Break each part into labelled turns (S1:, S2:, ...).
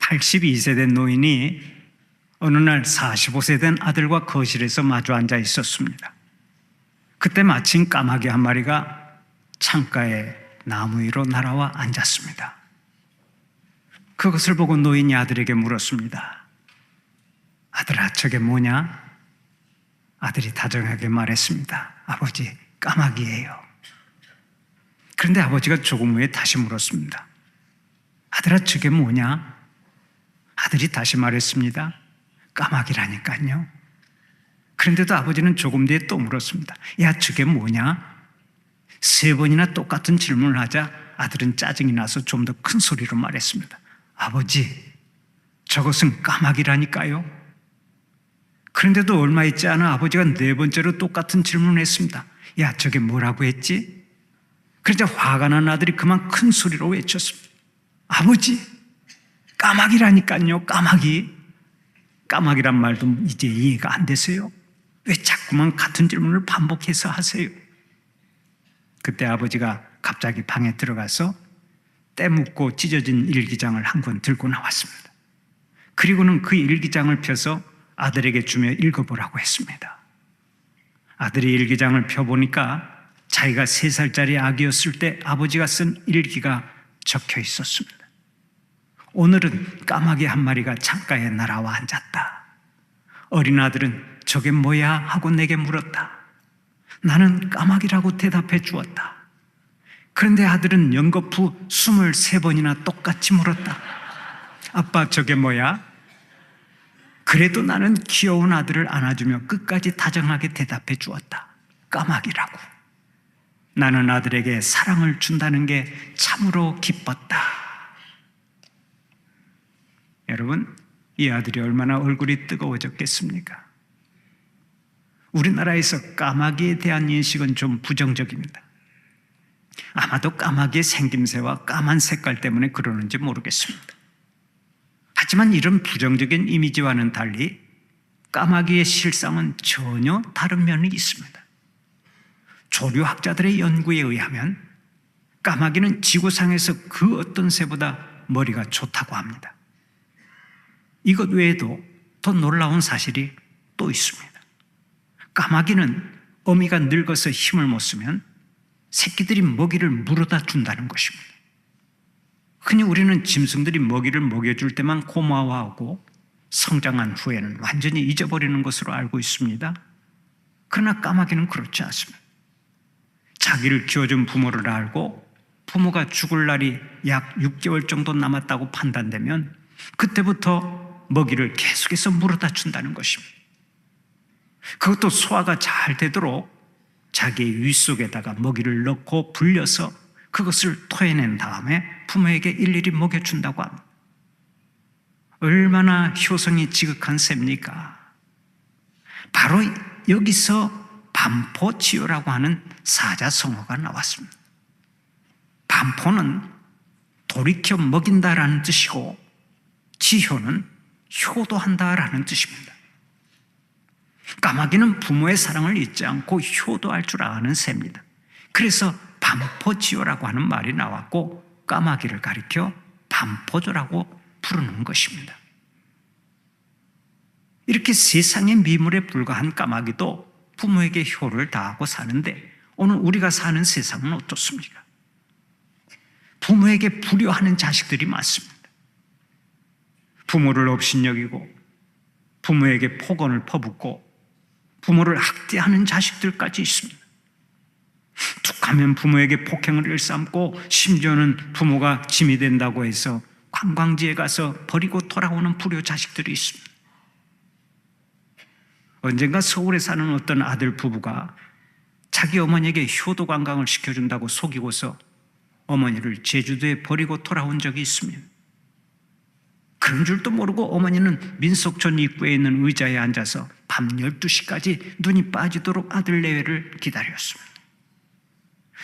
S1: 82세 된 노인이 어느 날 45세 된 아들과 거실에서 마주 앉아 있었습니다. 그때 마침 까마귀 한 마리가 창가에 나무 위로 날아와 앉았습니다. 그것을 보고 노인이 아들에게 물었습니다. 아들아, 저게 뭐냐? 아들이 다정하게 말했습니다. 아버지, 까마귀예요. 그런데 아버지가 조금 후에 다시 물었습니다. 아들아, 저게 뭐냐? 아들이 다시 말했습니다. 까마귀라니까요. 그런데도 아버지는 조금 뒤에 또 물었습니다. 야, 저게 뭐냐? 3번이나 똑같은 질문을 하자 아들은 짜증이 나서 좀 더 큰 소리로 말했습니다. 아버지, 저것은 까마귀라니까요. 그런데도 얼마 있지 않아 아버지가 4번째로 똑같은 질문을 했습니다. 야, 저게 뭐라고 했지? 그러자 화가 난 아들이 그만 큰 소리로 외쳤습니다. 아버지, 까마귀라니까요, 까마귀. 까마귀란 말도 이제 이해가 안 되세요? 왜 자꾸만 같은 질문을 반복해서 하세요? 그때 아버지가 갑자기 방에 들어가서 때 묻고 찢어진 일기장을 한 권 들고 나왔습니다. 그리고는 그 일기장을 펴서 아들에게 주며 읽어보라고 했습니다. 아들이 일기장을 펴보니까 자기가 3살짜리 아기였을 때 아버지가 쓴 일기가 적혀 있었습니다. 오늘은 까마귀 한 마리가 창가에 날아와 앉았다. 어린 아들은 저게 뭐야 하고 내게 물었다. 나는 까마귀라고 대답해 주었다. 그런데 아들은 연거푸 23번이나 똑같이 물었다. 아빠, 저게 뭐야? 그래도 나는 귀여운 아들을 안아주며 끝까지 다정하게 대답해 주었다. 까마귀라고. 나는 아들에게 사랑을 준다는 게 참으로 기뻤다. 여러분, 이 아들이 얼마나 얼굴이 뜨거워졌겠습니까? 우리나라에서 까마귀에 대한 인식은 좀 부정적입니다. 아마도 까마귀의 생김새와 까만 색깔 때문에 그러는지 모르겠습니다. 하지만 이런 부정적인 이미지와는 달리 까마귀의 실상은 전혀 다른 면이 있습니다. 조류학자들의 연구에 의하면 까마귀는 지구상에서 그 어떤 새보다 머리가 좋다고 합니다. 이것 외에도 더 놀라운 사실이 또 있습니다. 까마귀는 어미가 늙어서 힘을 못 쓰면 새끼들이 먹이를 물어다 준다는 것입니다. 흔히 우리는 짐승들이 먹이를 먹여줄 때만 고마워하고 성장한 후에는 완전히 잊어버리는 것으로 알고 있습니다. 그러나 까마귀는 그렇지 않습니다. 자기를 키워준 부모를 알고 부모가 죽을 날이 약 6개월 정도 남았다고 판단되면 그때부터 먹이를 계속해서 물어다 준다는 것입니다. 그것도 소화가 잘 되도록 자기의 위 속에다가 먹이를 넣고 불려서 그것을 토해낸 다음에 부모에게 일일이 먹여준다고 합니다. 얼마나 효성이 지극한 셈입니까? 바로 여기서 반포지효라고 하는 사자성어가 나왔습니다. 반포는 돌이켜 먹인다라는 뜻이고 지효는 효도한다라는 뜻입니다. 까마귀는 부모의 사랑을 잊지 않고 효도할 줄 아는 새입니다. 그래서 반포지효라고 하는 말이 나왔고 까마귀를 가리켜 반포조라고 부르는 것입니다. 이렇게 세상의 미물에 불과한 까마귀도 부모에게 효를 다하고 사는데 오늘 우리가 사는 세상은 어떻습니까? 부모에게 불효하는 자식들이 많습니다. 부모를 업신여기고 부모에게 폭언을 퍼붓고 부모를 학대하는 자식들까지 있습니다. 툭하면 부모에게 폭행을 일삼고 심지어는 부모가 짐이 된다고 해서 관광지에 가서 버리고 돌아오는 불효 자식들이 있습니다. 언젠가 서울에 사는 어떤 아들 부부가 자기 어머니에게 효도 관광을 시켜준다고 속이고서 어머니를 제주도에 버리고 돌아온 적이 있습니다. 그런 줄도 모르고 어머니는 민속촌 입구에 있는 의자에 앉아서 밤 12시까지 눈이 빠지도록 아들 내외를 기다렸습니다.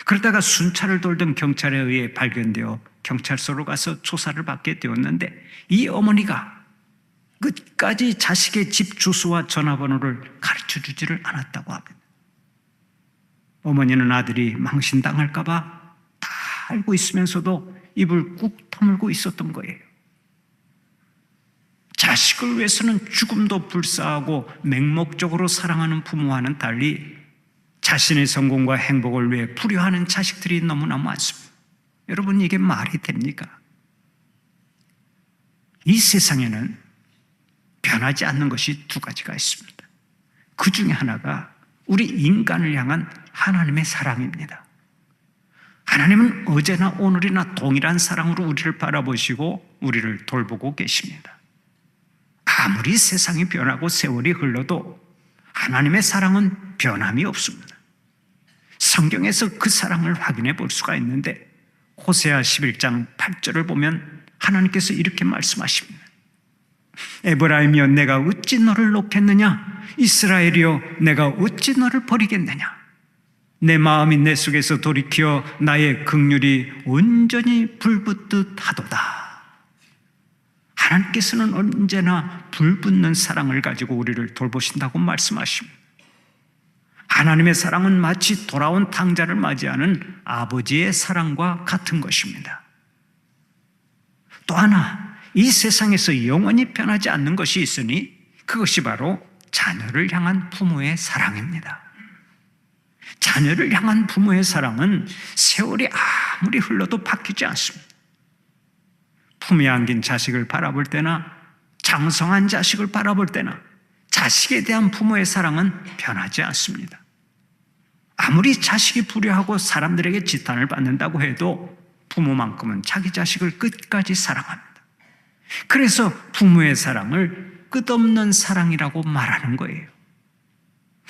S1: 그러다가 순찰을 돌던 경찰에 의해 발견되어 경찰서로 가서 조사를 받게 되었는데 이 어머니가 끝까지 자식의 집 주소와 전화번호를 가르쳐주지를 않았다고 합니다. 어머니는 아들이 망신당할까 봐 다 알고 있으면서도 입을 꾹 다물고 있었던 거예요. 자식을 위해서는 죽음도 불사하고 맹목적으로 사랑하는 부모와는 달리 자신의 성공과 행복을 위해 불효하는 자식들이 너무나 많습니다. 여러분, 이게 말이 됩니까? 이 세상에는 변하지 않는 것이 두 가지가 있습니다. 그 중에 하나가 우리 인간을 향한 하나님의 사랑입니다. 하나님은 어제나 오늘이나 동일한 사랑으로 우리를 바라보시고 우리를 돌보고 계십니다. 아무리 세상이 변하고 세월이 흘러도 하나님의 사랑은 변함이 없습니다. 성경에서 그 사랑을 확인해 볼 수가 있는데 호세아 11장 8절을 보면 하나님께서 이렇게 말씀하십니다. 에브라임이여 내가 어찌 너를 놓겠느냐? 이스라엘이여 내가 어찌 너를 버리겠느냐? 내 마음이 내 속에서 돌이켜 나의 긍휼이 온전히 불붙듯 하도다. 하나님께서는 언제나 불붙는 사랑을 가지고 우리를 돌보신다고 말씀하십니다. 하나님의 사랑은 마치 돌아온 탕자를 맞이하는 아버지의 사랑과 같은 것입니다. 또 하나, 이 세상에서 영원히 변하지 않는 것이 있으니 그것이 바로 자녀를 향한 부모의 사랑입니다. 자녀를 향한 부모의 사랑은 세월이 아무리 흘러도 바뀌지 않습니다. 품에 안긴 자식을 바라볼 때나 장성한 자식을 바라볼 때나 자식에 대한 부모의 사랑은 변하지 않습니다. 아무리 자식이 불효하고 사람들에게 지탄을 받는다고 해도 부모만큼은 자기 자식을 끝까지 사랑합니다. 그래서 부모의 사랑을 끝없는 사랑이라고 말하는 거예요.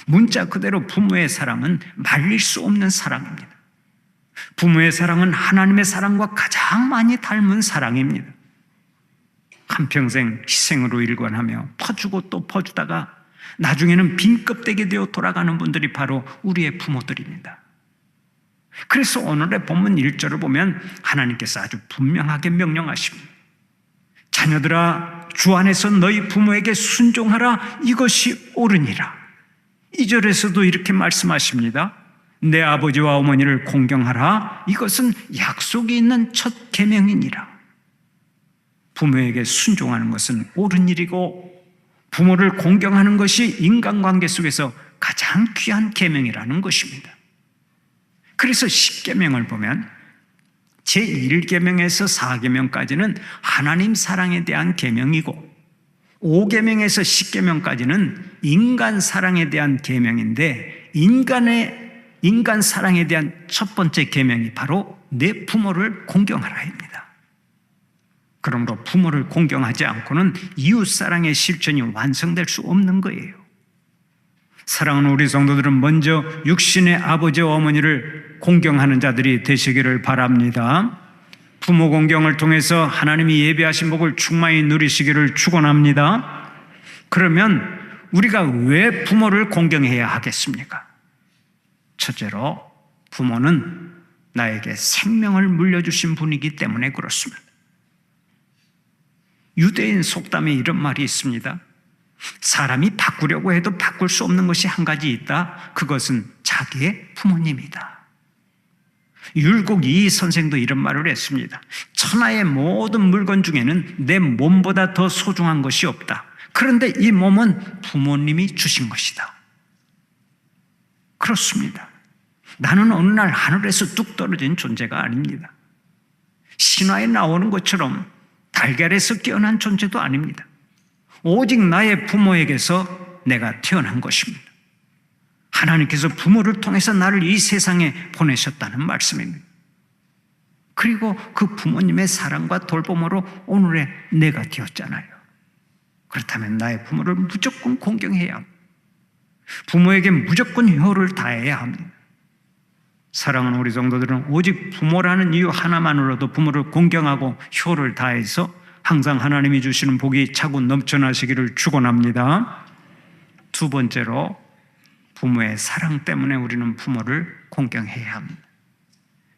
S1: 문자 그대로 부모의 사랑은 말릴 수 없는 사랑입니다. 부모의 사랑은 하나님의 사랑과 가장 많이 닮은 사랑입니다. 한평생 희생으로 일관하며 퍼주고 또 퍼주다가 나중에는 빈 껍데기 되어 돌아가는 분들이 바로 우리의 부모들입니다. 그래서 오늘의 본문 1절을 보면 하나님께서 아주 분명하게 명령하십니다. 자녀들아 주 안에서 너희 부모에게 순종하라. 이것이 옳으니라. 2절에서도 이렇게 말씀하십니다. 내 아버지와 어머니를 공경하라. 이것은 약속이 있는 첫 계명이니라. 부모에게 순종하는 것은 옳은 일이고 부모를 공경하는 것이 인간관계 속에서 가장 귀한 계명이라는 것입니다. 그래서 10계명을 보면 제1계명에서 4계명까지는 하나님 사랑에 대한 계명이고 5계명에서 10계명까지는 인간 사랑에 대한 계명인데 인간 사랑에 대한 첫 번째 계명이 바로 내 부모를 공경하라입니다. 그러므로 부모를 공경하지 않고는 이웃 사랑의 실천이 완성될 수 없는 거예요. 사랑하는 우리 성도들은 먼저 육신의 아버지와 어머니를 공경하는 자들이 되시기를 바랍니다. 부모 공경을 통해서 하나님이 예비하신 복을 충만히 누리시기를 축원합니다. 그러면 우리가 왜 부모를 공경해야 하겠습니까? 첫째로 부모는 나에게 생명을 물려주신 분이기 때문에 그렇습니다. 유대인 속담에 이런 말이 있습니다. 사람이 바꾸려고 해도 바꿀 수 없는 것이 한 가지 있다. 그것은 자기의 부모님이다. 율곡 이 선생도 이런 말을 했습니다. 천하의 모든 물건 중에는 내 몸보다 더 소중한 것이 없다. 그런데 이 몸은 부모님이 주신 것이다. 그렇습니다. 나는 어느 날 하늘에서 뚝 떨어진 존재가 아닙니다. 신화에 나오는 것처럼 달걀에서 깨어난 존재도 아닙니다. 오직 나의 부모에게서 내가 태어난 것입니다. 하나님께서 부모를 통해서 나를 이 세상에 보내셨다는 말씀입니다. 그리고 그 부모님의 사랑과 돌봄으로 오늘의 내가 되었잖아요. 그렇다면 나의 부모를 무조건 공경해야 합니다. 부모에게 무조건 효를 다해야 합니다. 사랑하는 우리 성도들은 오직 부모라는 이유 하나만으로도 부모를 공경하고 효를 다해서 항상 하나님이 주시는 복이 차고 넘쳐나시기를 축원합니다. 두 번째로 부모의 사랑 때문에 우리는 부모를 공경해야 합니다.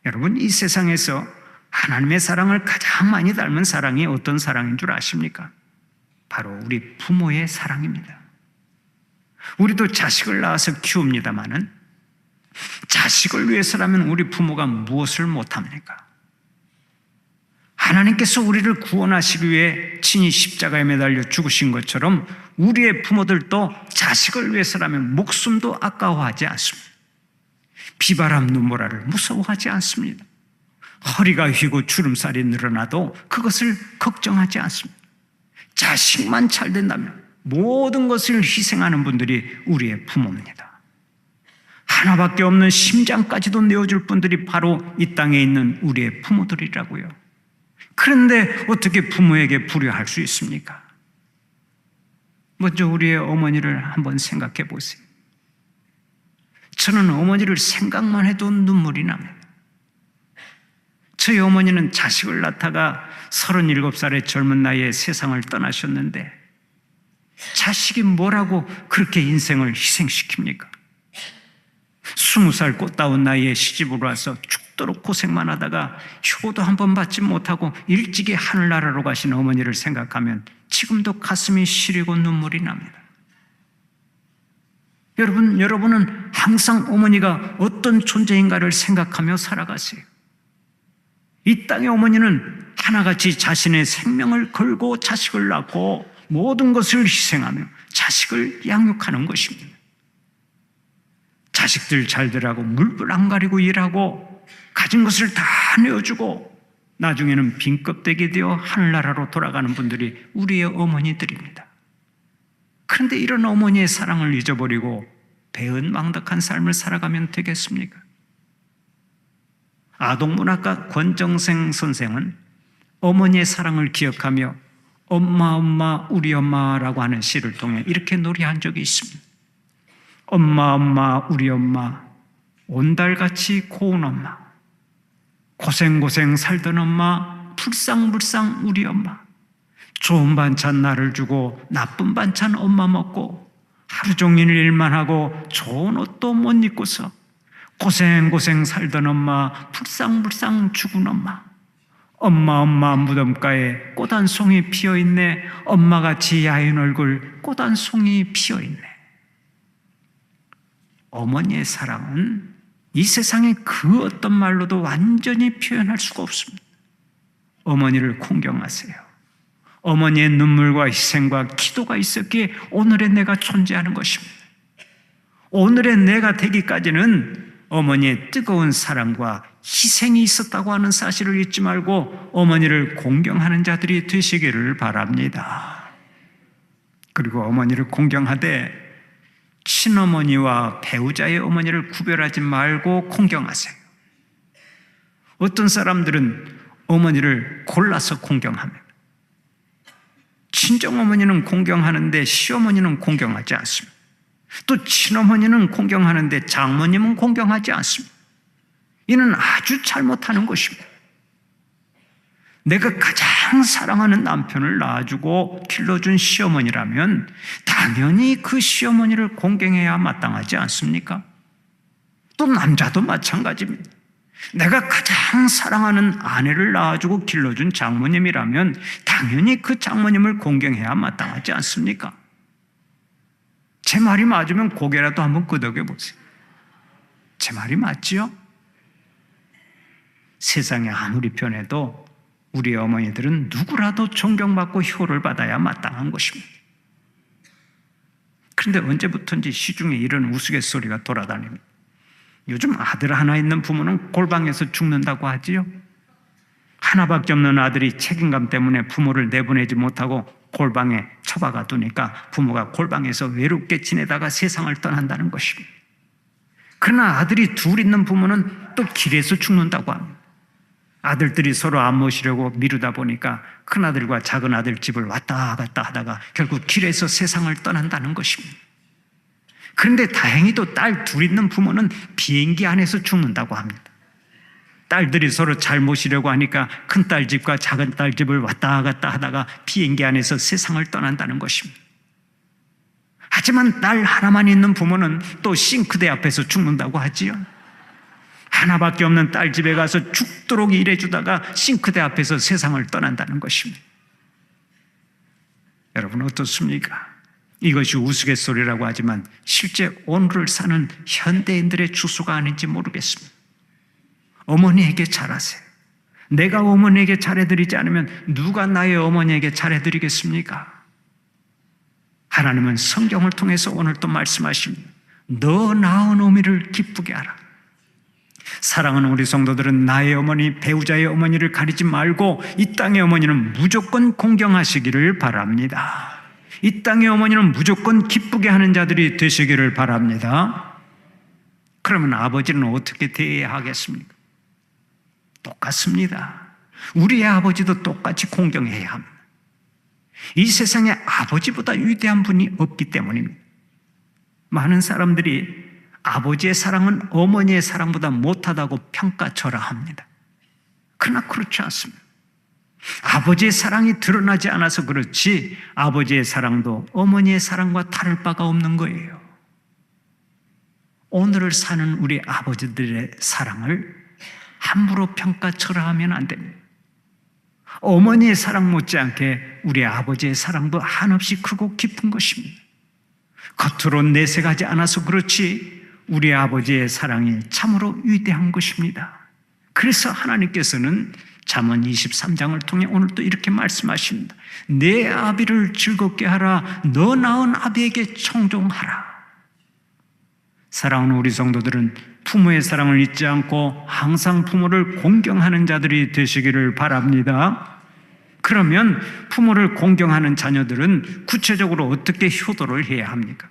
S1: 여러분, 이 세상에서 하나님의 사랑을 가장 많이 닮은 사랑이 어떤 사랑인 줄 아십니까? 바로 우리 부모의 사랑입니다. 우리도 자식을 낳아서 키웁니다마는 자식을 위해서라면 우리 부모가 무엇을 못합니까? 하나님께서 우리를 구원하시기 위해 친히 십자가에 매달려 죽으신 것처럼 우리의 부모들도 자식을 위해서라면 목숨도 아까워하지 않습니다. 비바람 눈보라를 무서워하지 않습니다. 허리가 휘고 주름살이 늘어나도 그것을 걱정하지 않습니다. 자식만 잘 된다면 모든 것을 희생하는 분들이 우리의 부모입니다. 하나밖에 없는 심장까지도 내어줄 분들이 바로 이 땅에 있는 우리의 부모들이라고요. 그런데 어떻게 부모에게 불효할 수 있습니까? 먼저 우리의 어머니를 한번 생각해 보세요. 저는 어머니를 생각만 해도 눈물이 납니다. 저희 어머니는 자식을 낳다가 37살의 젊은 나이에 세상을 떠나셨는데 자식이 뭐라고 그렇게 인생을 희생시킵니까? 20살 꽃다운 나이에 시집으로 와서 죽도록 고생만 하다가 효도 한 번 받지 못하고 일찍이 하늘나라로 가신 어머니를 생각하면 지금도 가슴이 시리고 눈물이 납니다. 여러분은 항상 어머니가 어떤 존재인가를 생각하며 살아가세요. 이 땅의 어머니는 하나같이 자신의 생명을 걸고 자식을 낳고 모든 것을 희생하며 자식을 양육하는 것입니다. 자식들 잘 되라고 물불 안 가리고 일하고 가진 것을 다 내어주고 나중에는 빈 껍데기 되어 하늘나라로 돌아가는 분들이 우리의 어머니들입니다. 그런데 이런 어머니의 사랑을 잊어버리고 배은망덕한 삶을 살아가면 되겠습니까? 아동문학가 권정생 선생은 어머니의 사랑을 기억하며 엄마 우리 엄마라고 하는 시를 통해 이렇게 노래한 적이 있습니다. 엄마 우리 엄마 온달같이 고운 엄마 고생 살던 엄마 불쌍 우리 엄마 좋은 반찬 나를 주고 나쁜 반찬 엄마 먹고 하루 종일 일만 하고 좋은 옷도 못 입고서 고생 살던 엄마 불쌍 죽은 엄마 무덤가에 꽃 한 송이 피어있네 엄마같이 야윈 얼굴 꽃 한 송이 피어있네. 어머니의 사랑은 이 세상의 그 어떤 말로도 완전히 표현할 수가 없습니다. 어머니를 공경하세요. 어머니의 눈물과 희생과 기도가 있었기에 오늘의 내가 존재하는 것입니다. 오늘의 내가 되기까지는 어머니의 뜨거운 사랑과 희생이 있었다고 하는 사실을 잊지 말고 어머니를 공경하는 자들이 되시기를 바랍니다. 그리고 어머니를 공경하되 친어머니와 배우자의 어머니를 구별하지 말고 공경하세요. 어떤 사람들은 어머니를 골라서 공경합니다. 친정어머니는 공경하는데 시어머니는 공경하지 않습니다. 또 친어머니는 공경하는데 장모님은 공경하지 않습니다. 이는 아주 잘못하는 것입니다. 내가 가장 사랑하는 남편을 낳아주고 길러준 시어머니라면 당연히 그 시어머니를 공경해야 마땅하지 않습니까? 또 남자도 마찬가지입니다. 내가 가장 사랑하는 아내를 낳아주고 길러준 장모님이라면 당연히 그 장모님을 공경해야 마땅하지 않습니까? 제 말이 맞으면 고개라도 한번 끄덕여 보세요. 제 말이 맞지요? 세상이 아무리 변해도 우리 어머니들은 누구라도 존경받고 효를 받아야 마땅한 것입니다. 그런데 언제부턴지 시중에 이런 우스갯소리가 돌아다닙니다. 요즘 아들 하나 있는 부모는 골방에서 죽는다고 하지요. 하나밖에 없는 아들이 책임감 때문에 부모를 내보내지 못하고 골방에 처박아 두니까 부모가 골방에서 외롭게 지내다가 세상을 떠난다는 것입니다. 그러나 아들이 둘 있는 부모는 또 길에서 죽는다고 합니다. 아들들이 서로 안 모시려고 미루다 보니까 큰아들과 작은아들 집을 왔다 갔다 하다가 결국 길에서 세상을 떠난다는 것입니다. 그런데 다행히도 딸 둘 있는 부모는 비행기 안에서 죽는다고 합니다. 딸들이 서로 잘 모시려고 하니까 큰딸 집과 작은딸 집을 왔다 갔다 하다가 비행기 안에서 세상을 떠난다는 것입니다. 하지만 딸 하나만 있는 부모는 또 싱크대 앞에서 죽는다고 하지요. 하나밖에 없는 딸 집에 가서 죽도록 일해주다가 싱크대 앞에서 세상을 떠난다는 것입니다. 여러분 어떻습니까? 이것이 우스갯소리라고 하지만 실제 오늘을 사는 현대인들의 주소가 아닌지 모르겠습니다. 어머니에게 잘하세요. 내가 어머니에게 잘해드리지 않으면 누가 나의 어머니에게 잘해드리겠습니까? 하나님은 성경을 통해서 오늘 또 말씀하십니다. 너 낳은 어미를 기쁘게 하라. 사랑하는 우리 성도들은 나의 어머니, 배우자의 어머니를 가리지 말고 이 땅의 어머니는 무조건 공경하시기를 바랍니다. 이 땅의 어머니는 무조건 기쁘게 하는 자들이 되시기를 바랍니다. 그러면 아버지는 어떻게 대해야 하겠습니까? 똑같습니다. 우리의 아버지도 똑같이 공경해야 합니다. 이 세상에 아버지보다 위대한 분이 없기 때문입니다. 많은 사람들이 아버지의 사랑은 어머니의 사랑보다 못하다고 평가절하합니다. 그러나 그렇지 않습니다. 아버지의 사랑이 드러나지 않아서 그렇지 아버지의 사랑도 어머니의 사랑과 다를 바가 없는 거예요. 오늘을 사는 우리 아버지들의 사랑을 함부로 평가절하하면 안 됩니다. 어머니의 사랑 못지않게 우리 아버지의 사랑도 한없이 크고 깊은 것입니다. 겉으로 내색하지 않아서 그렇지 우리 아버지의 사랑이 참으로 위대한 것입니다. 그래서 하나님께서는 잠언 23장을 통해 오늘 또 이렇게 말씀하십니다. 내 아비를 즐겁게 하라. 너 낳은 아비에게 청종하라. 사랑하는 우리 성도들은 부모의 사랑을 잊지 않고 항상 부모를 공경하는 자들이 되시기를 바랍니다. 그러면 부모를 공경하는 자녀들은 구체적으로 어떻게 효도를 해야 합니까?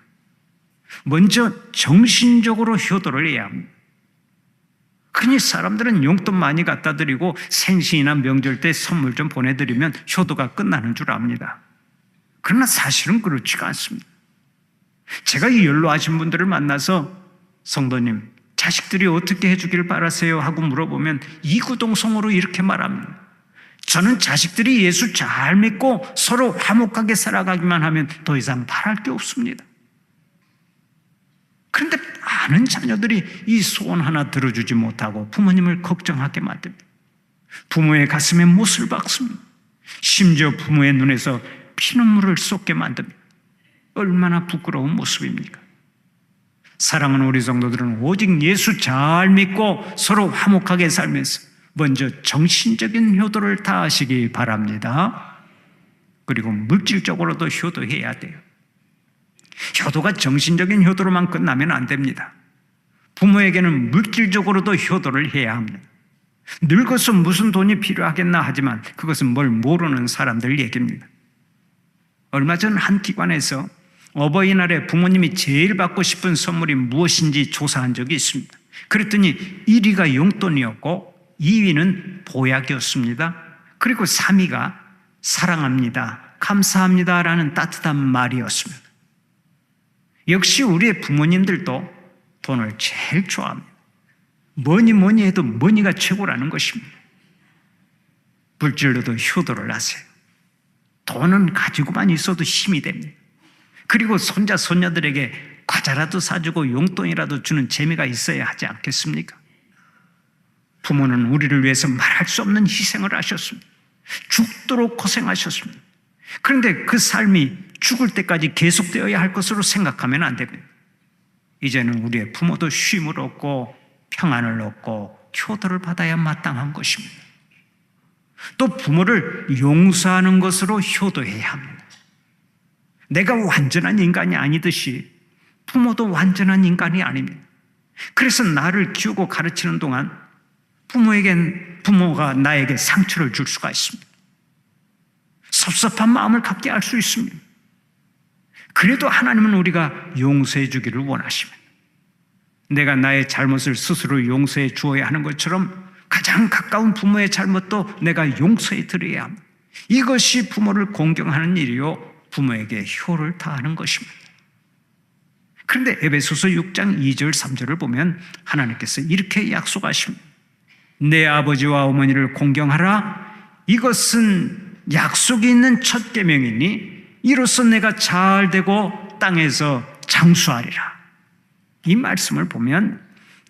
S1: 먼저 정신적으로 효도를 해야 합니다. 흔히 사람들은 용돈 많이 갖다 드리고 생신이나 명절 때 선물 좀 보내드리면 효도가 끝나는 줄 압니다. 그러나 사실은 그렇지가 않습니다. 제가 이 연로하신 분들을 만나서 성도님, 자식들이 어떻게 해주길 바라세요? 하고 물어보면 이구동성으로 이렇게 말합니다. 저는 자식들이 예수 잘 믿고 서로 화목하게 살아가기만 하면 더 이상 바랄 게 없습니다. 그런데 많은 자녀들이 이 소원 하나 들어주지 못하고 부모님을 걱정하게 만듭니다. 부모의 가슴에 못을 박습니다. 심지어 부모의 눈에서 피눈물을 쏟게 만듭니다. 얼마나 부끄러운 모습입니까? 사랑하는 우리 성도들은 오직 예수 잘 믿고 서로 화목하게 살면서 먼저 정신적인 효도를 다하시기 바랍니다. 그리고 물질적으로도 효도해야 돼요. 효도가 정신적인 효도로만 끝나면 안 됩니다. 부모에게는 물질적으로도 효도를 해야 합니다. 늙어서 무슨 돈이 필요하겠나 하지만 그것은 뭘 모르는 사람들 얘기입니다. 얼마 전 한 기관에서 어버이날에 부모님이 제일 받고 싶은 선물이 무엇인지 조사한 적이 있습니다. 그랬더니 1위가 용돈이었고 2위는 보약이었습니다. 그리고 3위가 사랑합니다, 감사합니다라는 따뜻한 말이었습니다. 역시 우리의 부모님들도 돈을 제일 좋아합니다. 뭐니 해도 머니가 최고라는 것입니다. 물질로도 효도를 하세요. 돈은 가지고만 있어도 힘이 됩니다. 그리고 손자 손녀들에게 과자라도 사주고 용돈이라도 주는 재미가 있어야 하지 않겠습니까? 부모는 우리를 위해서 말할 수 없는 희생을 하셨습니다. 죽도록 고생하셨습니다. 그런데 그 삶이 죽을 때까지 계속되어야 할 것으로 생각하면 안 됩니다. 이제는 우리의 부모도 쉼을 얻고 평안을 얻고 효도를 받아야 마땅한 것입니다. 또 부모를 용서하는 것으로 효도해야 합니다. 내가 완전한 인간이 아니듯이 부모도 완전한 인간이 아닙니다. 그래서 나를 키우고 가르치는 동안 부모가 나에게 상처를 줄 수가 있습니다. 섭섭한 마음을 갖게 할 수 있습니다. 그래도 하나님은 우리가 용서해 주기를 원하십니다. 내가 나의 잘못을 스스로 용서해 주어야 하는 것처럼 가장 가까운 부모의 잘못도 내가 용서해 드려야 합니다. 이것이 부모를 공경하는 일이요 부모에게 효를 다하는 것입니다. 그런데 에베소서 6장 2절 3절을 보면 하나님께서 이렇게 약속하십니다. 내 아버지와 어머니를 공경하라. 이것은 약속이 있는 첫 계명이니 이로써 내가 잘 되고 땅에서 장수하리라. 이 말씀을 보면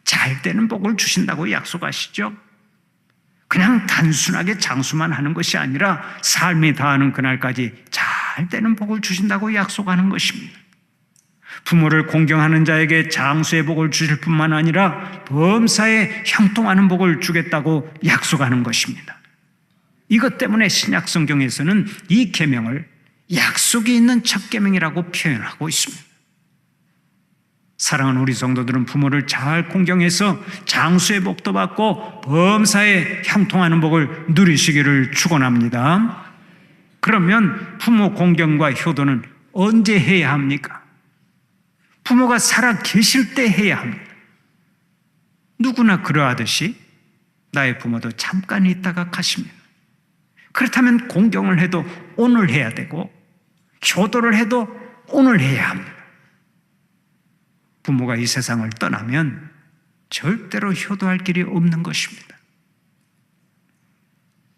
S1: 잘 되는 복을 주신다고 약속하시죠. 그냥 단순하게 장수만 하는 것이 아니라 삶이 다하는 그날까지 잘 되는 복을 주신다고 약속하는 것입니다. 부모를 공경하는 자에게 장수의 복을 주실 뿐만 아니라 범사에 형통하는 복을 주겠다고 약속하는 것입니다. 이것 때문에 신약 성경에서는 이 계명을 약속이 있는 첫 계명이라고 표현하고 있습니다. 사랑하는 우리 성도들은 부모를 잘 공경해서 장수의 복도 받고 범사에 형통하는 복을 누리시기를 축원합니다. 그러면 부모 공경과 효도는 언제 해야 합니까? 부모가 살아 계실 때 해야 합니다. 누구나 그러하듯이 나의 부모도 잠깐 있다가 가십니다. 그렇다면 공경을 해도 오늘 해야 되고 효도를 해도 오늘 해야 합니다. 부모가 이 세상을 떠나면 절대로 효도할 길이 없는 것입니다.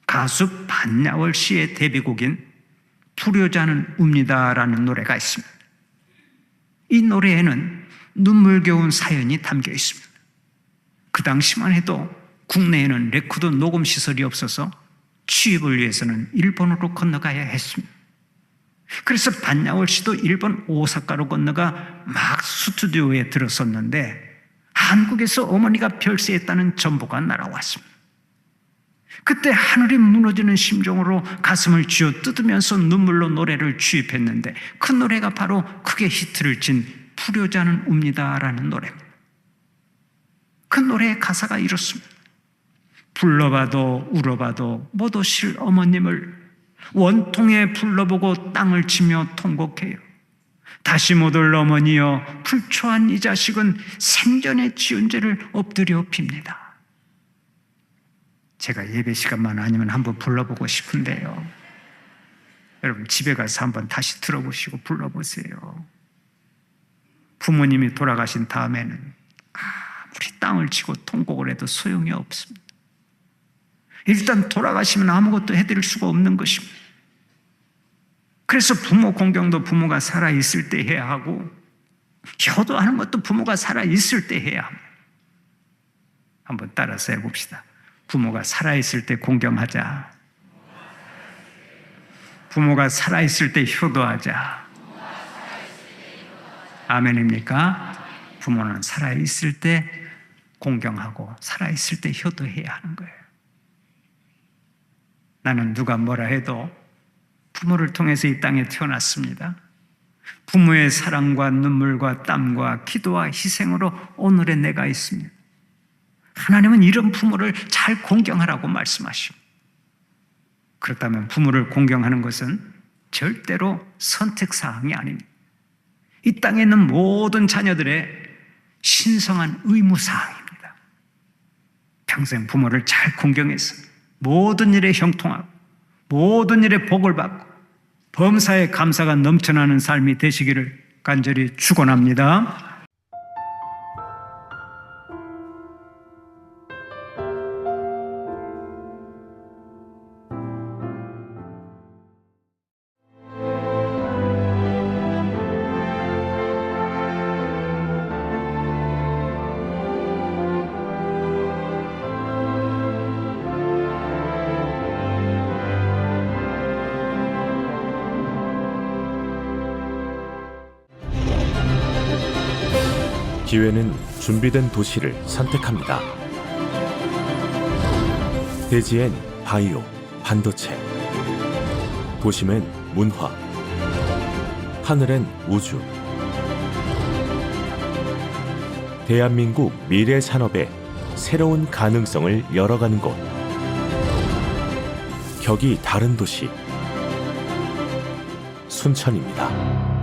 S1: 가수 반야월 씨의 데뷔곡인 불효자는 웁니다라는 노래가 있습니다. 이 노래에는 눈물겨운 사연이 담겨 있습니다. 그 당시만 해도 국내에는 레코드 녹음 시설이 없어서 취입을 위해서는 일본으로 건너가야 했습니다. 그래서 반야월 씨도 일본 오사카로 건너가 막 스튜디오에 들어섰는데 한국에서 어머니가 별세했다는 전보가 날아왔습니다. 그때 하늘이 무너지는 심정으로 가슴을 쥐어 뜯으면서 눈물로 노래를 취입했는데 그 노래가 바로 크게 히트를 친 불효자는 웁니다라는 노래입니다. 그 노래의 가사가 이렇습니다. 불러봐도 울어봐도 못 오실 어머님을 원통에 불러보고 땅을 치며 통곡해요. 다시 못 올 어머니여 불초한 이 자식은 생전에 지은 죄를 엎드려 빕니다. 제가 예배 시간만 아니면 한번 불러보고 싶은데요. 여러분 집에 가서 한번 다시 들어보시고 불러보세요. 부모님이 돌아가신 다음에는 아무리 땅을 치고 통곡을 해도 소용이 없습니다. 일단 돌아가시면 아무것도 해드릴 수가 없는 것입니다. 그래서 부모 공경도 부모가 살아있을 때 해야 하고 효도하는 것도 부모가 살아있을 때 해야 합니다. 한번 따라서 해봅시다. 부모가 살아있을 때 공경하자. 부모가 살아있을 때 효도하자. 아멘입니까? 부모는 살아있을 때 공경하고 살아있을 때 효도해야 하는 거예요. 나는 누가 뭐라 해도 부모를 통해서 이 땅에 태어났습니다. 부모의 사랑과 눈물과 땀과 기도와 희생으로 오늘의 내가 있습니다. 하나님은 이런 부모를 잘 공경하라고 말씀하십니다. 그렇다면 부모를 공경하는 것은 절대로 선택사항이 아닙니다. 이 땅에 있는 모든 자녀들의 신성한 의무사항입니다. 평생 부모를 잘 공경해서 모든 일에 형통하고 모든 일에 복을 받고 범사에 감사가 넘쳐나는 삶이 되시기를 간절히 축원합니다.
S2: 기회는 준비된 도시를 선택합니다. 대지엔 바이오, 반도체, 도심엔 문화, 하늘엔 우주. 대한민국 미래 산업의 새로운 가능성을 열어가는 곳. 격이 다른 도시, 순천입니다.